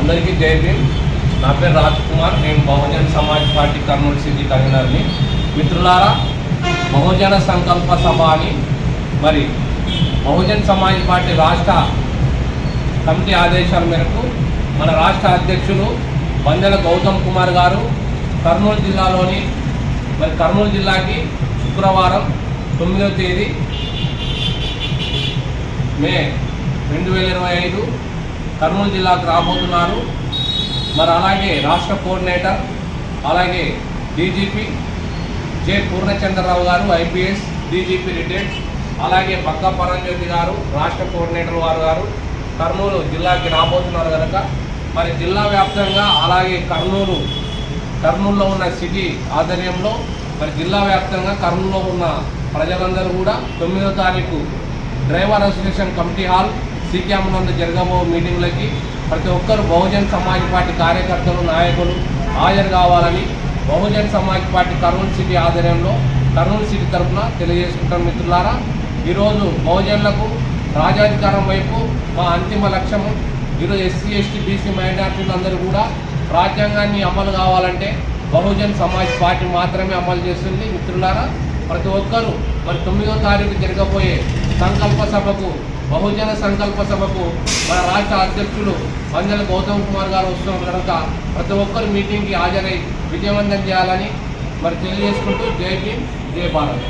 అందరికీ జై భీమ్. నా పేరు రాజ్ కుమార్. నేను బహుజన్ సమాజ్ పార్టీ కర్నూలు సిటీ కన్వీనర్ని. మిత్రులారా, బహుజన సంకల్ప సభ అని మరి బహుజన్ సమాజ్ పార్టీ రాష్ట్ర కమిటీ ఆదేశాల మేరకు మన రాష్ట్ర అధ్యక్షులు బందెల గౌతమ్ కుమార్ గారు కర్నూలు జిల్లాలోని కర్నూలు జిల్లాకి శుక్రవారం 9వ తేదీ మే 2025 కర్నూలు జిల్లాకు రాబోతున్నారు. మరి అలాగే రాష్ట్ర కోఆర్డినేటర్ అలాగే డీజీపీ జె పూర్ణచంద్రరావు గారు ఐపీఎస్ డీజీపీ రిటైర్డ్, అలాగే పక్క పరంజ్యోతి గారు రాష్ట్ర కోఆర్డినేటర్ గారు కర్నూలు జిల్లాకి రాబోతున్నారు కనుక మరి జిల్లా వ్యాప్తంగా అలాగే కర్నూలులో ఉన్న సిటీ ఆధ్వర్యంలో మరి జిల్లా వ్యాప్తంగా కర్నూలులో ఉన్న ప్రజలందరూ కూడా 9వ తారీఖు డ్రైవర్ అసోసియేషన్ కమిటీ హాల్ సీక్యామ్ నందు జరగబో మీటింగ్లకి ప్రతి ఒక్కరు బహుజన్ సమాజ్ పార్టీ కార్యకర్తలు నాయకులు హాజరు కావాలని బహుజన్ సమాజ్ పార్టీ కర్నూలు సిటీ ఆధ్వర్యంలో కర్నూలు సిటీ తరఫున తెలియజేసుకుంటాం. మిత్రులారా, ఈరోజు బహుజనులకు రాజ్యాధికారం వైపు మా అంతిమ లక్ష్యము. ఈరోజు ఎస్సీ ఎస్టీ బీసీ మైనార్టీలందరూ కూడా రాజ్యాంగాన్ని అమలు కావాలంటే బహుజన్ సమాజ్ పార్టీ మాత్రమే అమలు చేస్తుంది. మిత్రులారా, ప్రతి ఒక్కరూ మరి 9వ తారీఖు జరగబోయే సంకల్ప సభకు బహుజన సంకల్ప సభకు మన రాష్ట్ర అధ్యక్షులు బందెల గౌతమ్ కుమార్ గారు వస్తున్నారు కనుక ప్రతి ఒక్కరు మీటింగ్కి హాజరై విజయవంతం చేయాలని మరి తెలియజేసుకుంటూ జై భీమ్, జై భారత్.